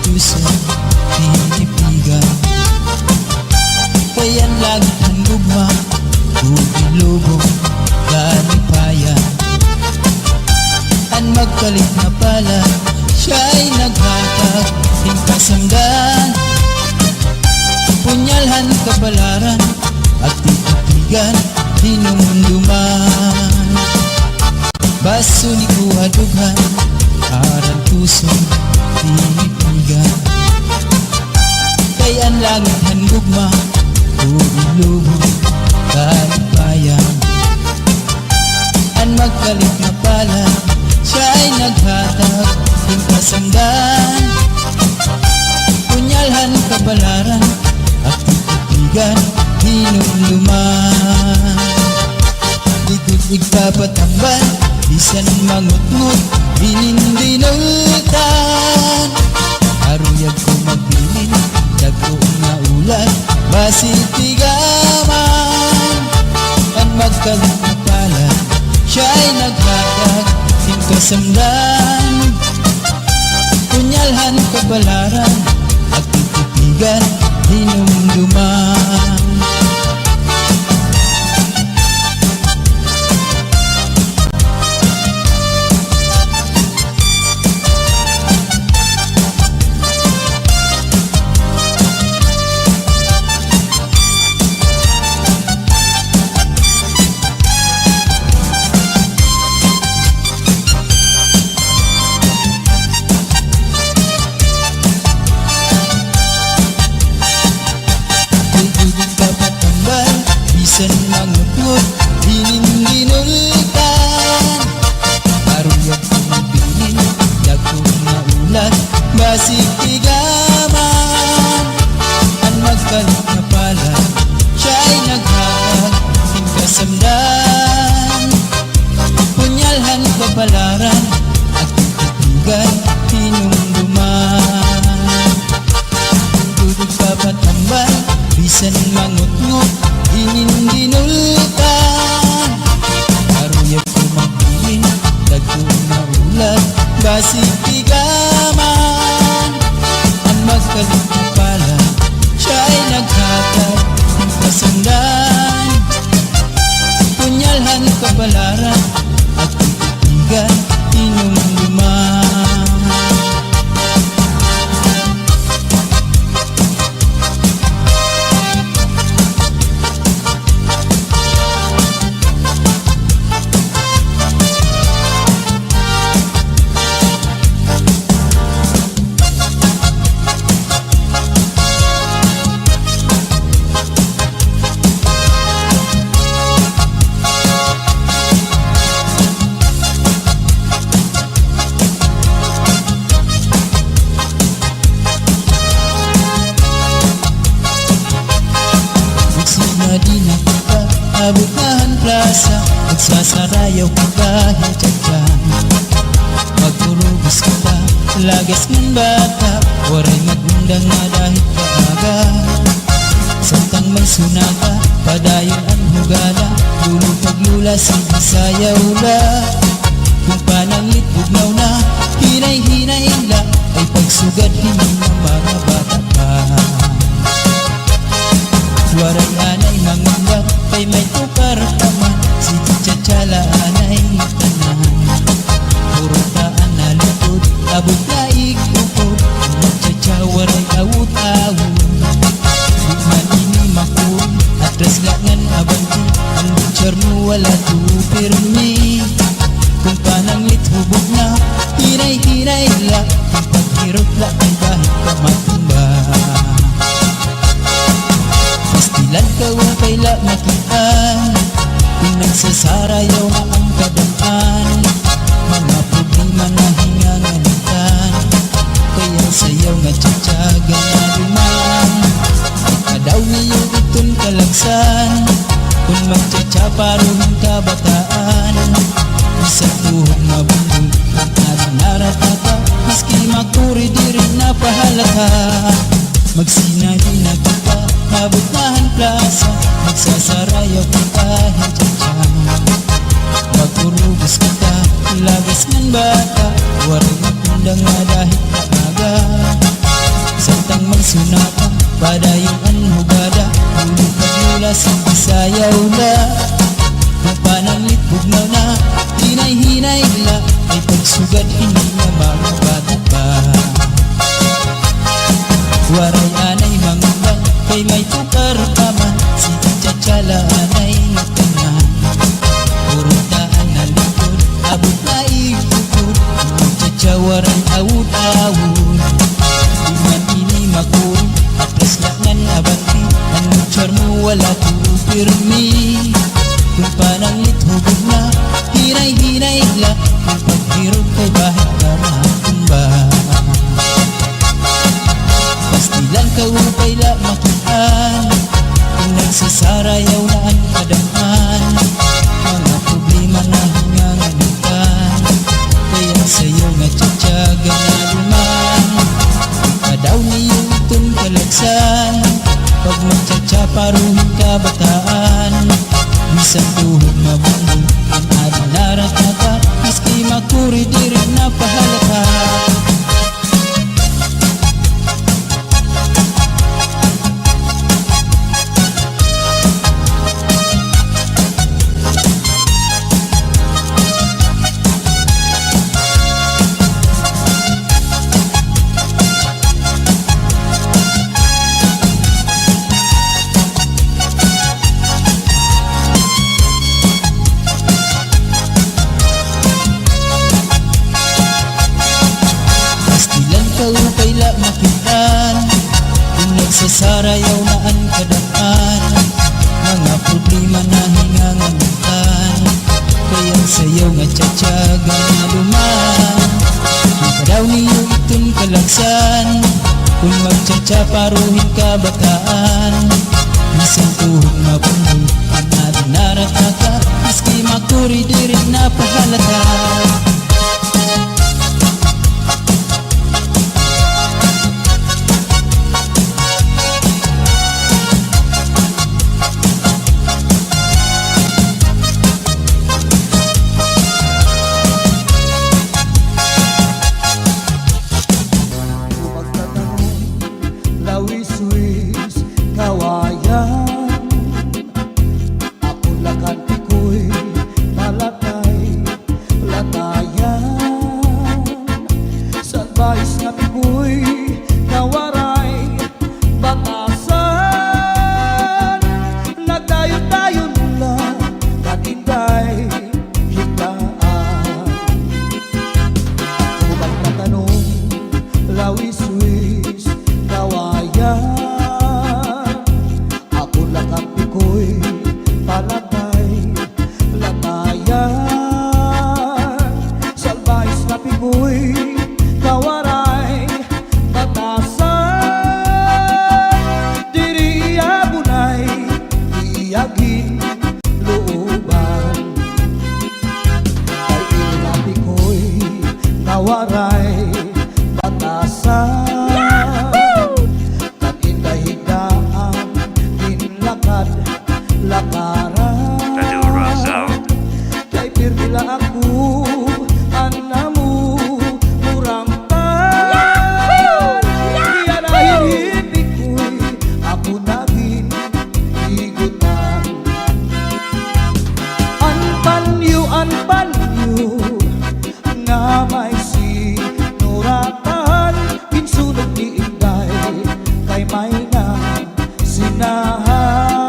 puso pinipigan. Kaya't lagi ang gugma, bubulubog, kalipayan. Ang magkalit na pala, siya'y naghatag, hingkasamdan. Punyalhan kapalaran, at titigan, hinumduman. Baso ni kuhadughan, aral pusong pinipigan. Kaya't langit ang gugma, bubulubog, kalipayan. Ang magkalit na pala, siya'y naghatag, hingkasamdan. Punyalhan kapalaran, at titigan, hinumduman. Likod igpapatambal, bisan mangutngot, hinindinultan. Aruyag ko magbilin, dagko nga ulan, basitigaman. Ang magkalit na pala, siya'y naghatag, hingkasamdan. Punyalhan kapalaran, at titigan, hinumduman. Bisan mangutngot, hinindinultan. Aruyag ko magbilin, dagko nga ulan, basitigaman. Ang magkalit na pala, siya'y naghatag, hingkasamdan. Punyalhan kapalaran, at titigan, hinumduman. Dudog papatambal, bisan mangutngot, hinindinultan. Aruyag ko magbilin, dagko nga ulan, basitigaman. Ang magkalit na pala, siya'y naghatag, hingkasamdan. Punyalhan kapalaran, at titigan, hinumduman. Di na kita abukahan plaza, magsasarayaw ka kahit dyan. Magpurubos kita, lagas ng bata, waray magundang na dahil kaaga. Samtang may sunaka, padayon ang hugala, lulupag-lula, sige-sayaw la. Kung pananglit bugnaw na, hinay-hinay la, ay pagsugad hindi ng mga bata pa. Waray anay mangundak, kay may tukar taman, si Tchatchala anay tanan. Puro taan na likod, abot na ikukod, Tchatcha waray awut-awut. Bukman ini makul, atras langan abanti, ang butcher mo wala tupirmi. Kung pananglit hubog na, hinay-hinay la, ang paghirot la ay bahit ka matumba. Pastilan ka ang kaila makitaan, kung nagsasarayaw na ang kadaan. Mga problema na hinganganitan, kaya sayaw nga tiyatsaga na duman. Kadaw niyo itong kalagsan, kung magtiyatsa paruhin kabataan. Isa tuhog mabundol, at naranarata, maski makuri di rin napahalata. Magsinadi na kita, mabutahan plaza, magsasarayaw ka kahit dyan. Magurubos kita, lagas ng bata, waring magundang nga dahil maaga. sunata padayong anhugada ulo pagmula sa Bisayaw na kung pananglit bugnaw na hinay-hinay la ay pagsugad hindi na makabata pa waray anay mangundang kay may tukar pa man si Chachaala anay tanan urutaan na likod abot na ikukod Chachawaran awud-awud di man ini makul atras laknan abanti ang mutsar mo wala ko pirmi kung pananglit hugod na hinay-hinay la kung paghirog kay bahit ka matumba pastilan ka upay la makitaan kung nagsasarayaw na ang kadaman mga problema na hinganganitan kaya sa'yo nga tsatsaga na luman ikaw niyo itong kalagsan pag magtsatsaparuhin ka bataan bisan tuhod mabundol ang adinarat na ka miski makuri diri na pahalaka upay la makitaan kung nagsasarayaw na ang kadaan mga problema na hinganganitan kaya sayaw nga tsatsaga na luman ikaw niyo itong kalagsan kung magtsatsaparuhin ka bataan isang tuhog mabundol ang adinarat na ka miski makuri diri na pahalata Lawis-wis kawayan ako lakan tikoy malatay latayan sa bais nga tikoy kawaray batasan nagdayon-dayon lang katinday hitaan ako magtatanong lawis-wis kawayan ako lakang tikoy palatay latayan salbais na pikoy kawaray batasan diri abunay iyagin looban kay ina pikoy kawaray batasan Madura Sound. kay pirmila ako anamu murang pan iya dahil hibig ko'y ako naging higutan anpanyo nga may sinuratan kinsunog ni Inday kay may na sinahan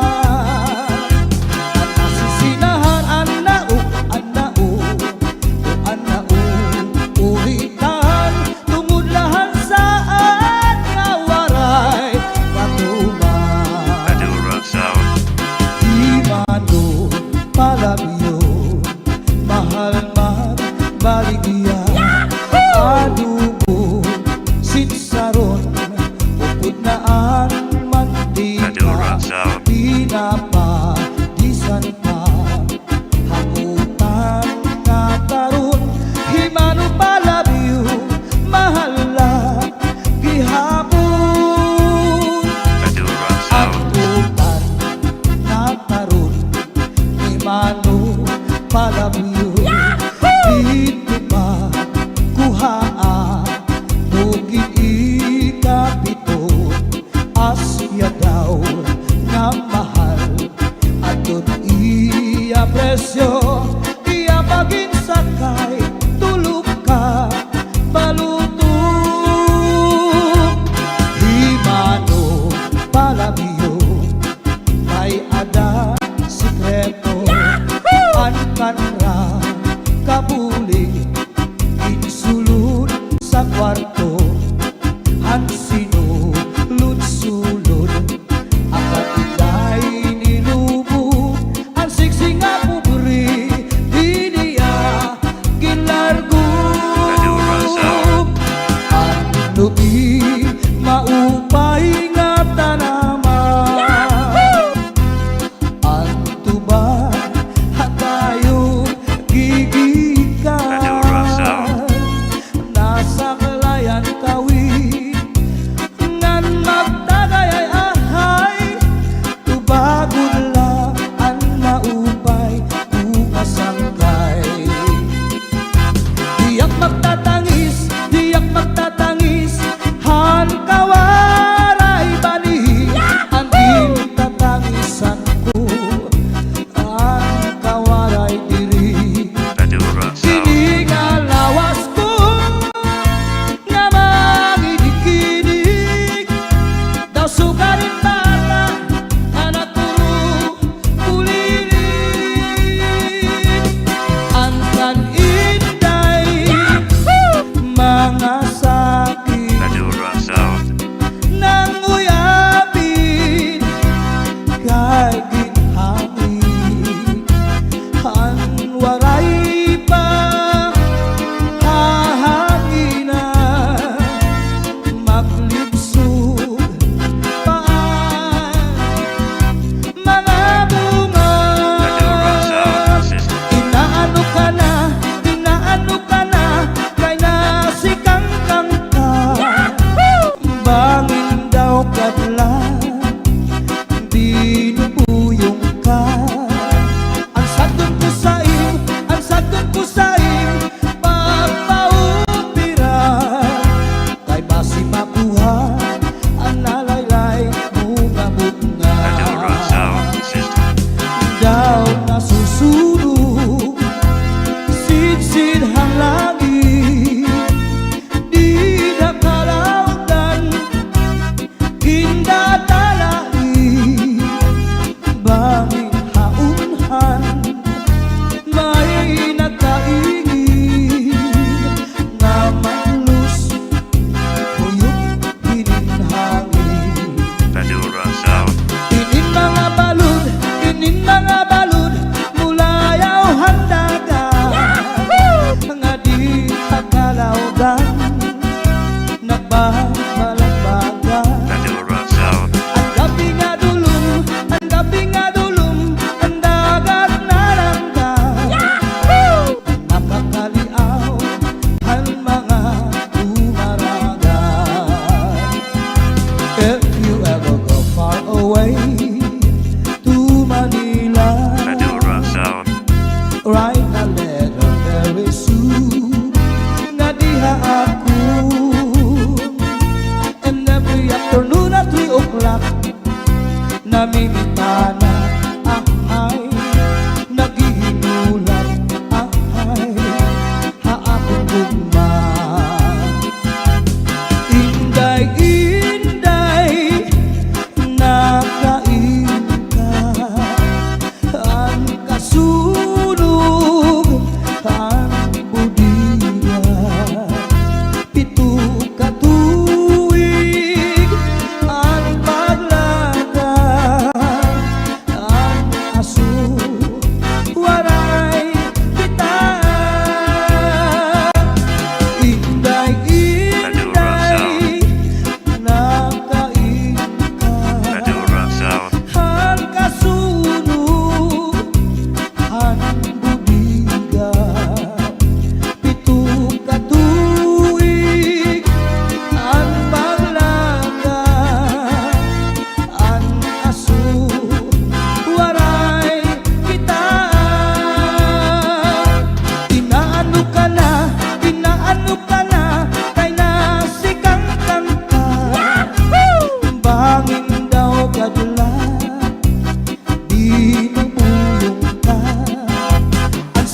baligya adubo sitsaron upod naan mantika pinapadisan pa hakutan nga taron himano palabyo mahala gihapon hakutan nga taron himano palabyo dito pa kuhaan lisod nga diha ako. And every afternoon at 3 o'clock namimintana ay naghihinulat ay haapon gugma. Inday, inday, nakain ka, ang kasunog, ang budiya, pito ka tuig, ang paglaka, ang aso, waray kita. Inday, inday, nakain ka, Madura South. ang kasunog, ang budiga, pito ka tuig, ang paglaka, ang aso, waray kita. Inaano ka na, kay nasikang kanta. Bangin daw kadula, di mabulong ka. Ang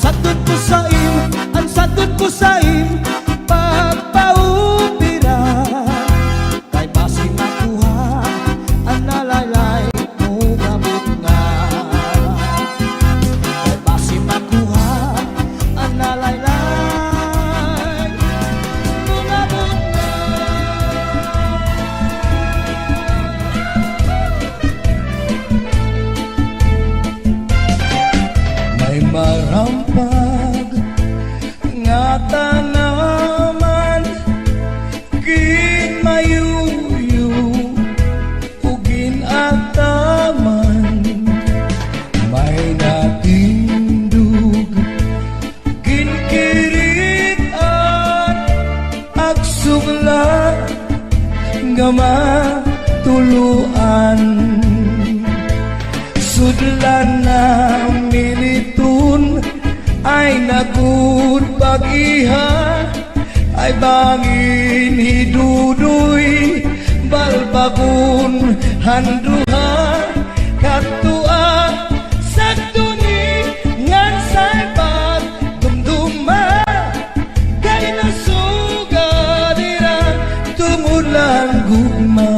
sadot ko sa im, pagpaubira, kay basi makuha, ang nalaylay mo gabot nga. Kay basi makuha, ang nalaylay mo gabot nga. May marampag nga tanaman, ginmayuyo ug ginataman. May natindog, ginkiritan, ag sugla nga matuluan. Sudlan na militun ay nagudpag-iha, ay bangin hidudoy, balbagun handuha, katua sa tuni ngan say pagdumduma, kay nasugadira tumulan gugma.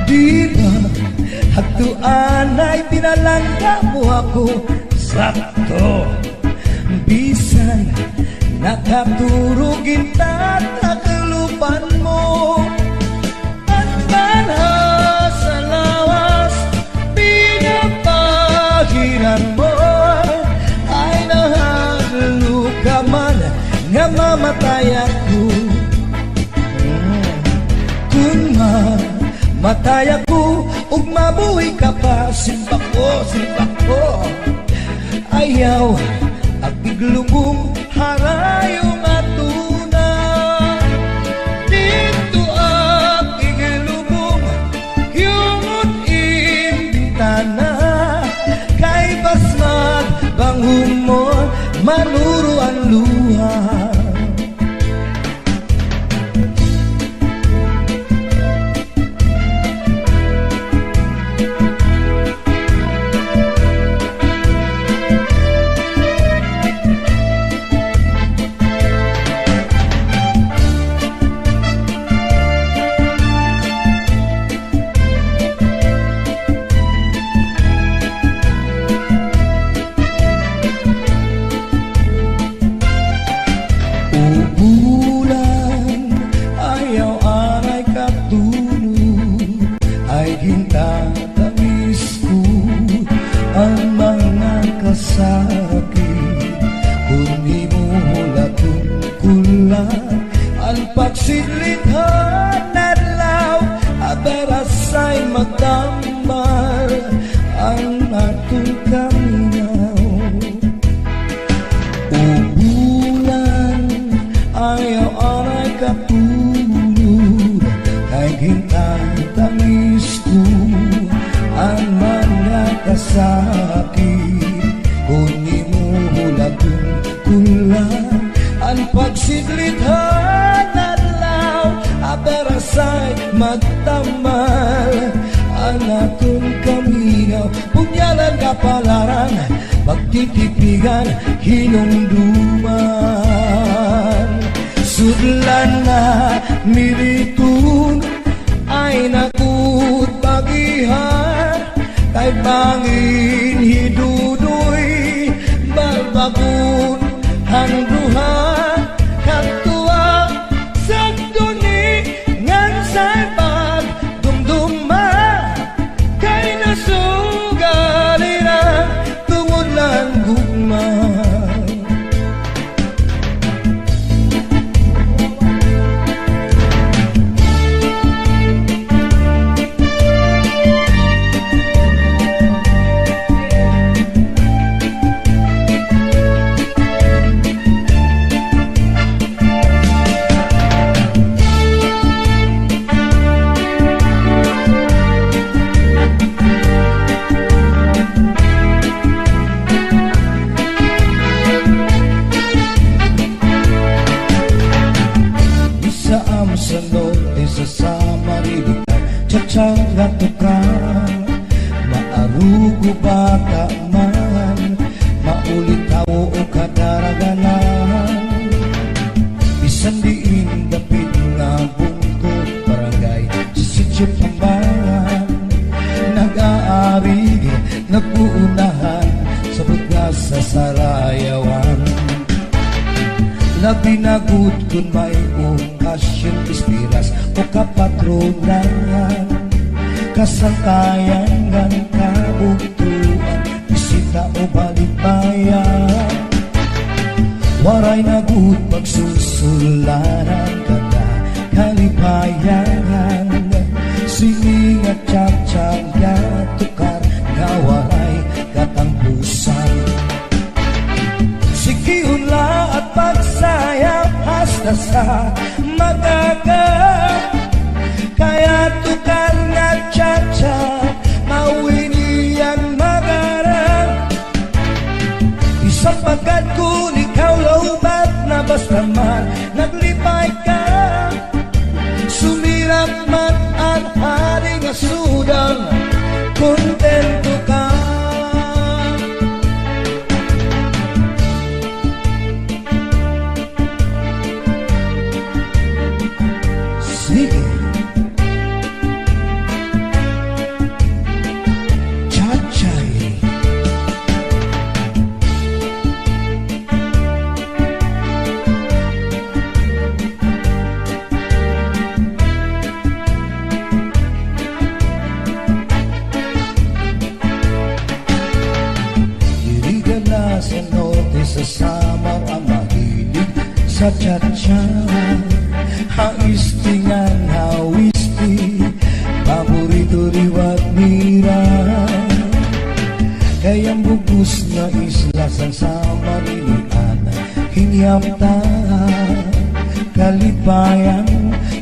Di ba hagduan ay pinalangga mo ako sakto, bisan nakaturugin tataklupan mo. At banha sa lawas pinapahiran mo, ay nahagluka man nga mamatay ako. Kung matay ako ug mabuhay ka pa, simba ko ayaw at biglubong harayong atuna. Dito at biglubong yungot imbitana, kay basmat bang humor manuro ang luha. sakit kung di mo latungkulan ang pagsilithan adlaw aberasay magdamar ang atong kaminaw. pagsidlithan adlaw aberasay magtamal ang akong kaminaw punyalan kapalaran pagtitipigan hinumduman sudlan na militun ay nakut pagihan kay bangin hidudoy balbakun hangduhan katua sa duni ngan say pagdumduma kay nasugalina tungod lang gugma Tsanga tukang maarugo bata man maulitaw o kadaraganan bisan diin dapit nga bungkod barangay sa sityo Pambangan nag-aari nag-uunahan sa bugas sa Sarayawan labinagod kung may okasyon ispiras o kapatronan kasangkayan gan kabugtuan bisita o balikbayan waray nagud pagsusulanan kada kalipayan sining at tsak-tsak tukar nga waray katangpusan sikiunla at pagsayap hasta sa magaga kaya tukar nga tsak-tsak mawinian magarang isang pagkat kung ikaw laubat na basta man naglipay ka sumirap man ang hari nga sudang kontento ka sige sa norte sa samar ang mahilig sa tsa-tsa haistingan hawisti paborito riwat mira kayang bugos na isla sa samarilian hinyapta kalipayan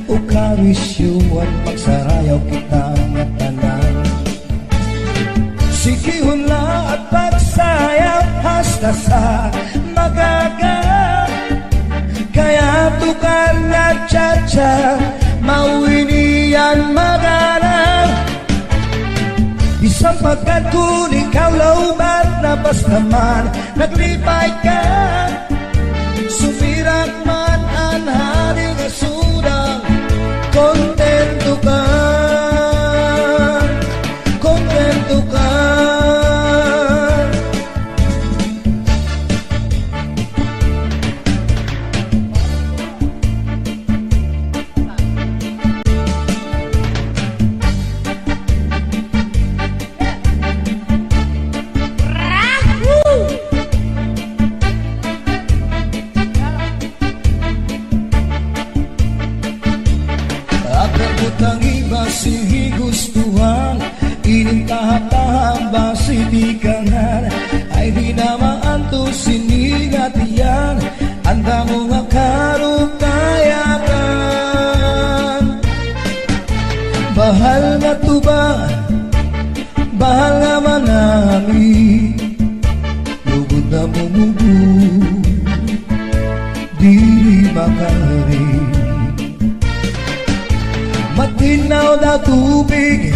o karisyuan magsarayaw kita nga tanan sikihunla at pagsayap hasta sa magaga kaya tukar na tsa-tsa mawinian magana isang pagkat kung ikaw laubat na basta man naglipay ka sumirak man ang hari nga sudang kontento ka kontento ka ang iba si gustuhan inintahap-tahap ba si dikangan ay di naman to sinigatian anda mo nga karukayakan bahal nga tuba bahal nga manami lugod na mumubu diri makarin. Matinaw na tubig,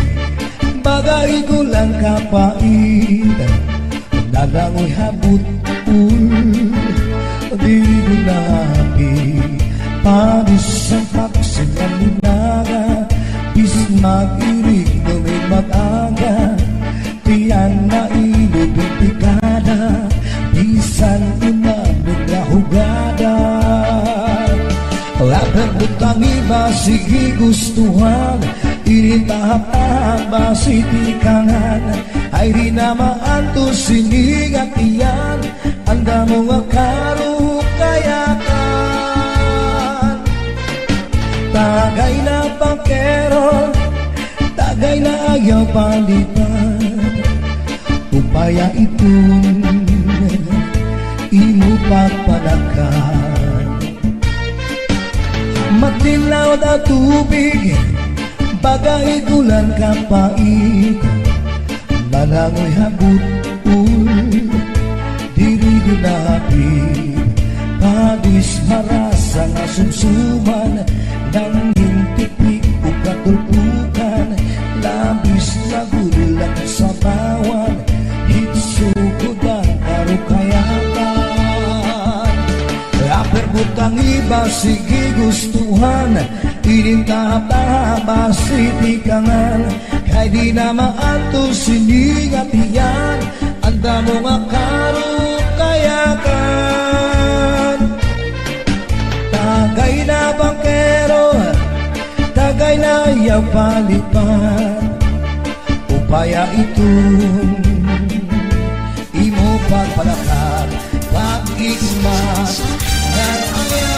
bagay ko lang kapait. Dalangoy habut-ul, di ko napi. Panis ang taksin ng lunaga, bis mag-irig na may mag-aga. Tiyan na ilubing pikada, bisan inamig na hugada. Lapang butang iba, sige gustuhan, initahap-tahap ba sitikangan. Ay di naman to sinigat iyan, anda mo nga karukayakan. Tagay na pangkeron, tagay na ayaw palitan. Upaya itong imo pagpalakan. Matinaw na tubig, bagay gulan kapait. Malangoy habut-ul, diri ginapit. Pagis marasa nga sumsuman, nang hintipik o katulpukan. Labis na gulang sa bawan, hitsugod ang karukayakan. Rapper butang iba, sige gustuhan, inintahap-tahap ba sitikangan. Kay di naman to sinigat iyan, anda mo nga karukayakan. Tagay na bangkero, tagay na ayaw palipan. Upaya itong imo pagpalakan. Pag-igmat ng ayaw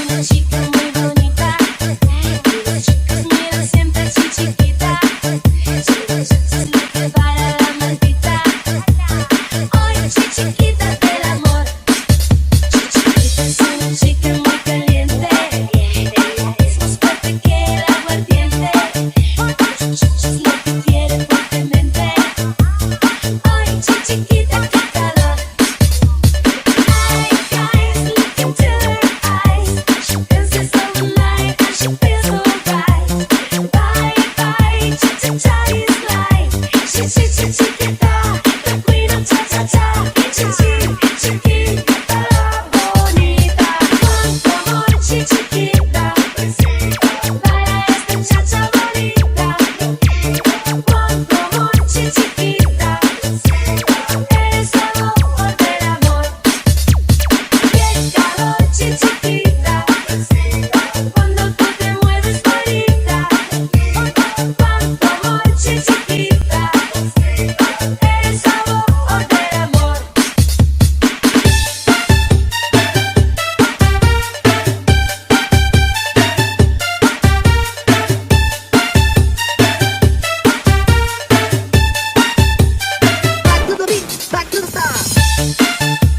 Una chica muy bonita, los chicos miran siempre a su chiquita, se le prepara la maldita. Hoy chiquita del amor, chiquita es una chica muy caliente, ella es más fuerte que el aguardiente, es lo que quiere fuertemente. Hoy chiquita qué calor. Guys, look into her eyes. She feels this all night and she feels alright. Bye, cha-cha-cha is life. Chiquita, the queen of cha-cha-cha. Chiquita la bonita. Cuánto amor, chiquita. Para esta cha-cha bonita. Cuánto amor, chiquita. Eres sabor del amor. Qué calor, chiquita, cuando tú te mueves bonita. Cuánto amor, chiquita, eres sabor del amor. Back to the beat, back to the start.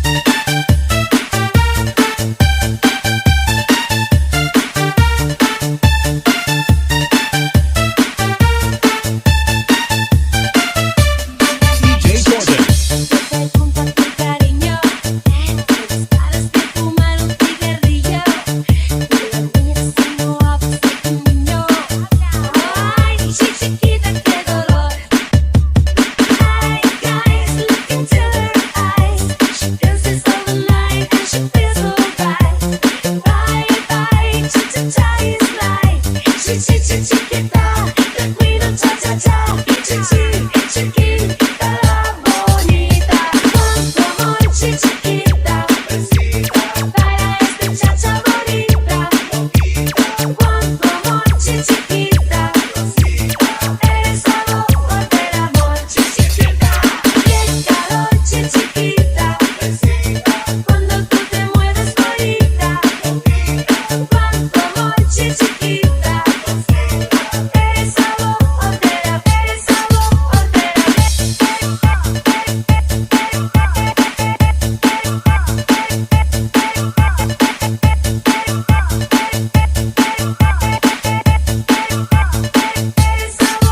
DJ Jordan. Te pregunto tu cariño, tus caras de fumar un cigarrillo, y las mías tengo ojos de un niño. Ay, chiquita, qué dolor. Ay, guys, look into her eyes. She feels this all night and she feels alright. Bye, cha-cha-cha is life. Chiquita, the queen of cha-cha-cha. Chiquita la bonita. Cuánto amor, chiquita. Para esta cha-cha bonita. Cuánto amor, chiquita. Eres sabor del amor. Chiquita, qué calor, chiquita. Cuando tú te mueves bonita. Cuánto amor, chiquita. Eres sabor del amor. Eres sabor del Eres sabor del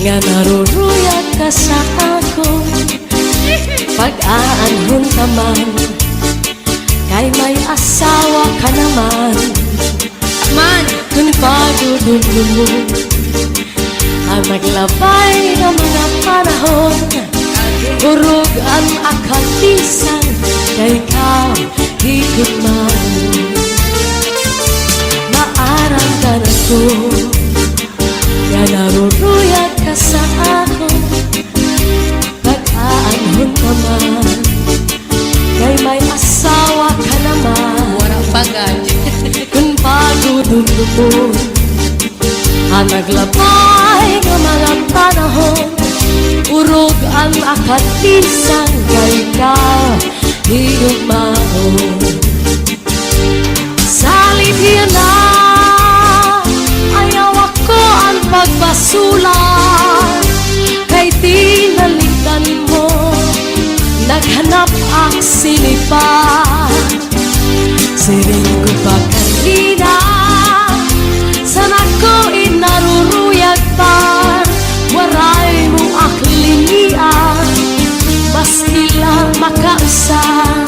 nga naruruyag ka sa ako. Pag-aanhon ka man, kay may asawa ka naman. Man, kung pagdudulong mo ang maglabay ng mga panahon, urog ang akatisan, kay ikaw higit man. Maarang ka na ko, nga naruruyag ka sa ako. Pag-aanhon ka man, kay may asawa ka naman. Warang bagay. Kung pagdudulong mo ang naglabay ng mga panahon, urog ang akatisan, kay ikaw higit man. Salit na ayaw ako ang pagbasulan, kay tinalikan mo naghanap ang sinipan. Siring ko pa kanina, sana ko inaruruyag pa, waray mo aklinian, maski lang makausap.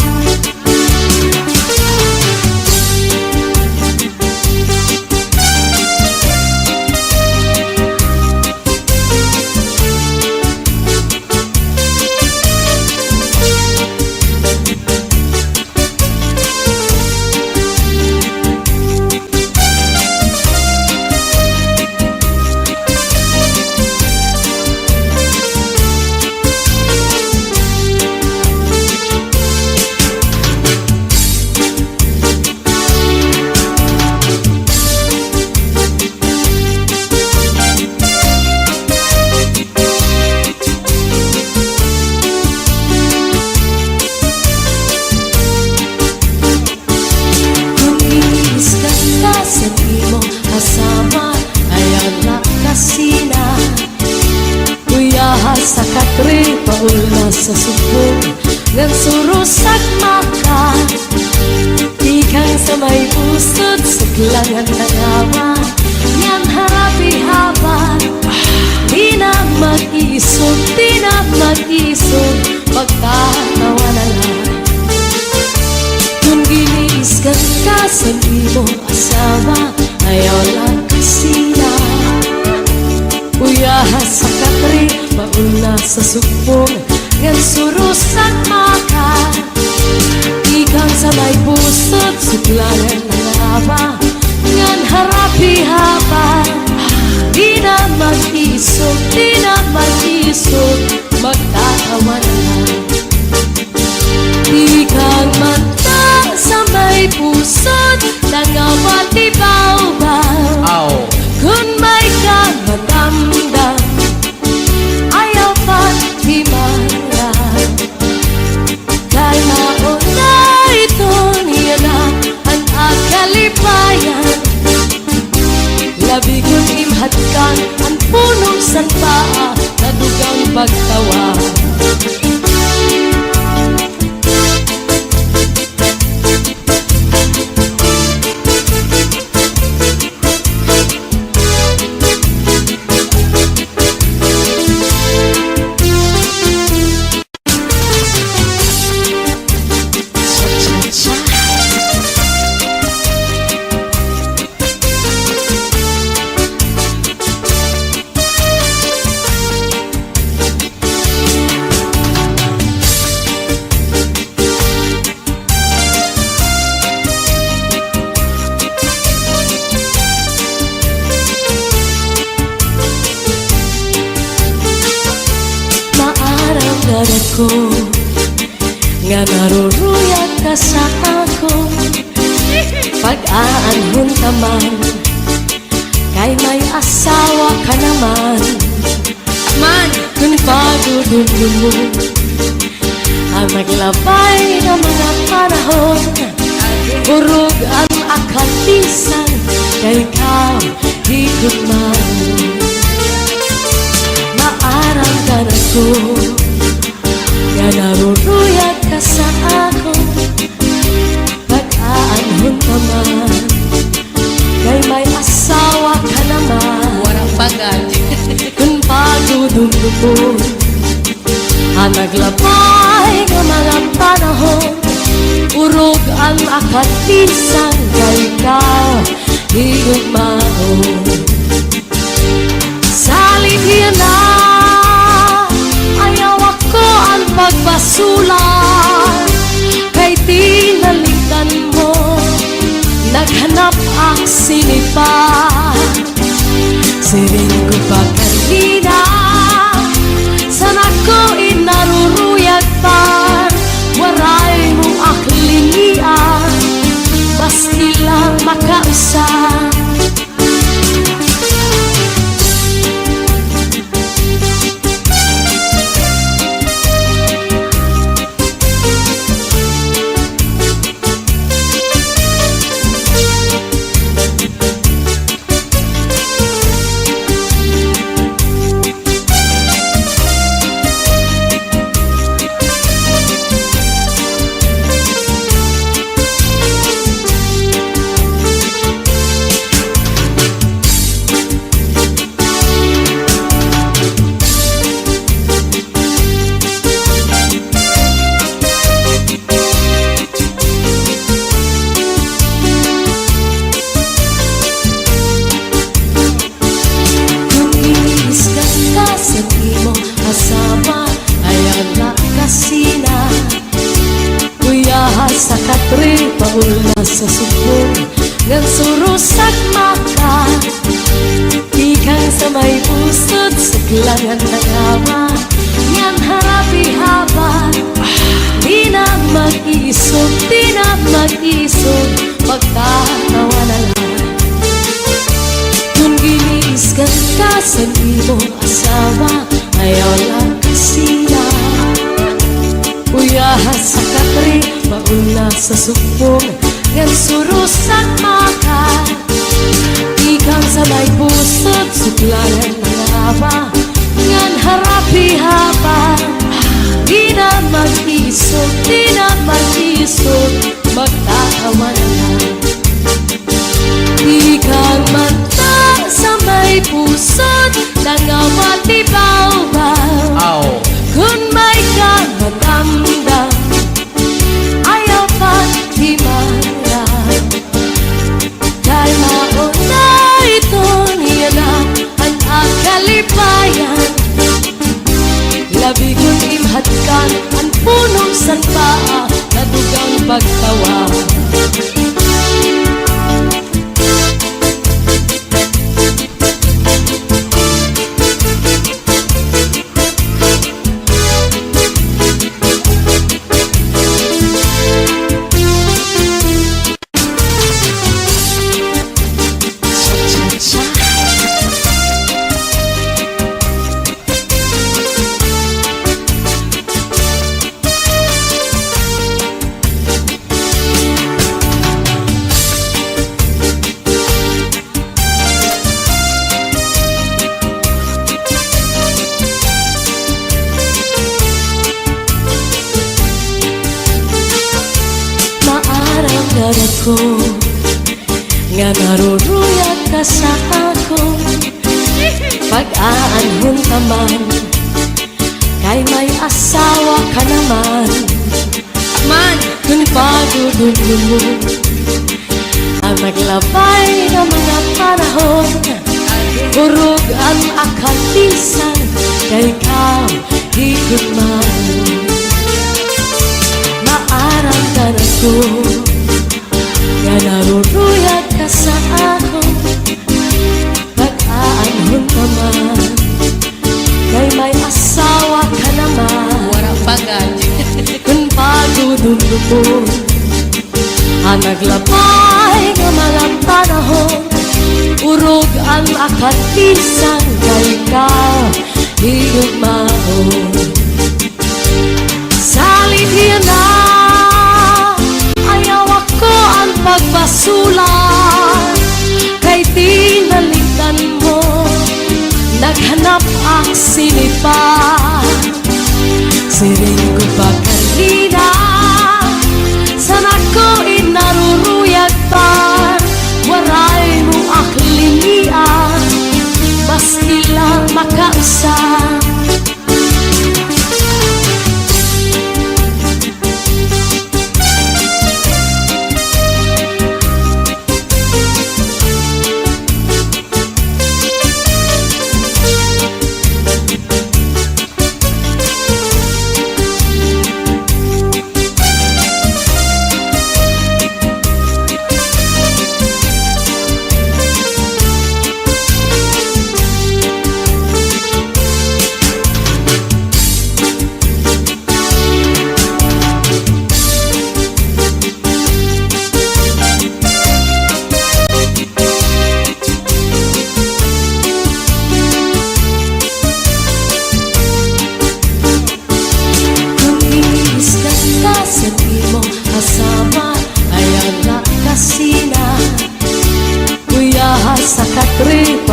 Sa katri paula sa subong ngan surusak mata, ikang sa may pusod saglangan nangawa, yan harapi haba. Di na mag-isog, di na mag-isog, magtatawa na lang. Kung giniiskan ka sa imong asawa, ayaw lang kasina. Uyahas sa katri, mauna sa subong, ngan surusak maka, ikang sa may pusod, suglanan ng haba, ngan harapi haba. Di na mag-isog, di na mag-isog, magtatawa na lang. Ikang mata sa may pusod, nangawa di baw-baw. Kung may kang madamdam, ayaw pa't himalan. Kay mauna ito niya na ang akalipayan. Labi kong imhatkan ang punong sanpaa na dugang pagtawa. Ko nga naruruyag ka sa ako. Pag-aanhon ka man, kay may asawa ka naman. Man, kung pagdudulong mo ang maglabay ng mga panahon, urog ang akatisan, kay ikaw higit man. Maarang ka na ko, nga naruruyag ka sa ako. Pag-aanhon ka man, kay may asawa ka naman. Warang bagay. Kung pag dudumon ang naglabay nga mga panahon. Urog ang akatisan kay ikaw higugmaon. Salit na ayaw ako ang pagbasulan, kay tinalitan mo naghanap ang sinipa. Siring ko pa kanina sana ko inaruruyag pa, waray mong aklinian baski lang makausap. Sa katri paula sa subong ngan surusak maka, ikang sa may pusod sa klangan ng awa yan harapi haba. Di na mag-isog, di na mag-isog, magtatawa na lang. Kung giniiskan ka sa imong asawa, ayaw lang kasina. Uyahas sa katri paula sa subong ngan surusak maka, ikang sa may pusod suklayan ng awa ngan harapi haba. Di na mag-isog, di na mag-isog, magtatawa na lang. Ikang mata sa may pusod nangawat ibaw-baw, kung may kamatandang ayaw paghimaran. Dahil mauna ito niya na ang akalipayan, labi kong imhatkan ang punong sanpa na dugang pagtawa. Ko nga naruruyag ka sa ako, pag-aanhon ka man kay may asawa ka naman. Man, kung pagdudulong mo ang naglabay ng mga panahon, urog ang akatisan kay ikaw higugman. Maarang ka na ko nga naruruyag ka sa ako, pag-aanhon ka man kay may asawa ka naman. Warang bagay. Kung pagdudulong mo ang naglabay ng mga panahon, urog ang akatisan kay ikaw higugmaon. Salit na ayaw ako ang pagbasulan, kay tinalitan mo naghanap ang sinipa. Siring ko pa kanina sana ko inaruruyag pa, waray mong aklinian baski lang makausap.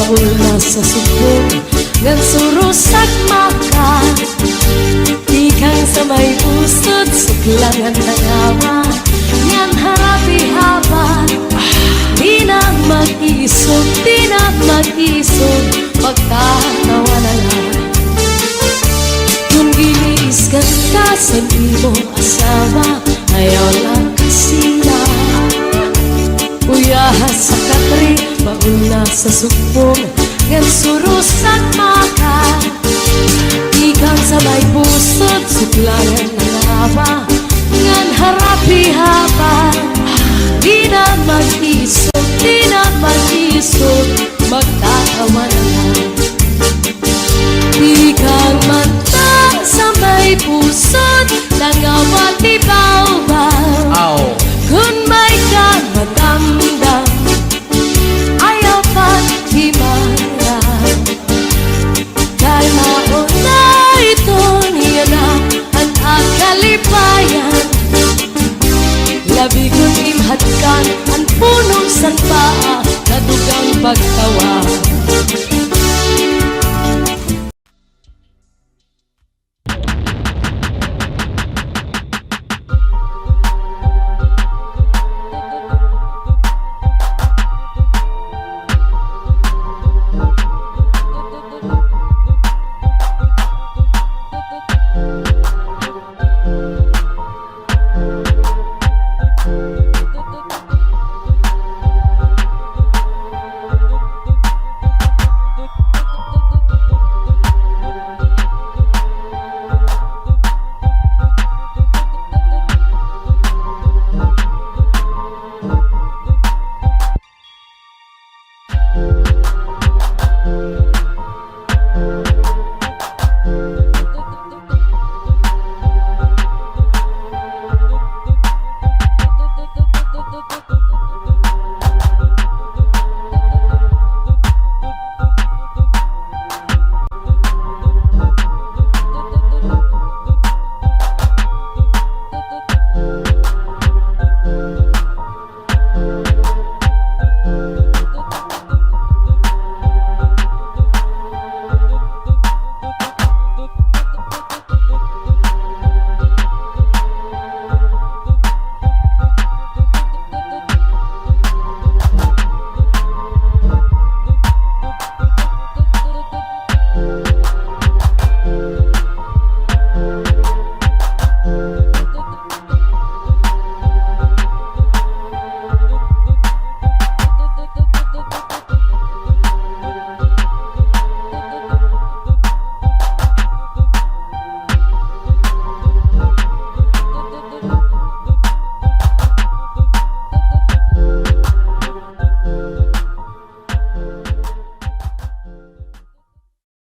baul na sa subong ngan surusak makan ikang sa may pusod suklangan tangawa yan harapi haban di na mag-isog pagkatawa na lang kung giniisgan ka sa imong asawa ayaw lang kasina uyahas sa katri mauna sa supong ngan surusak makan ikang sa may pusod suklangan ng awa ngan harapi haban di na mag-isog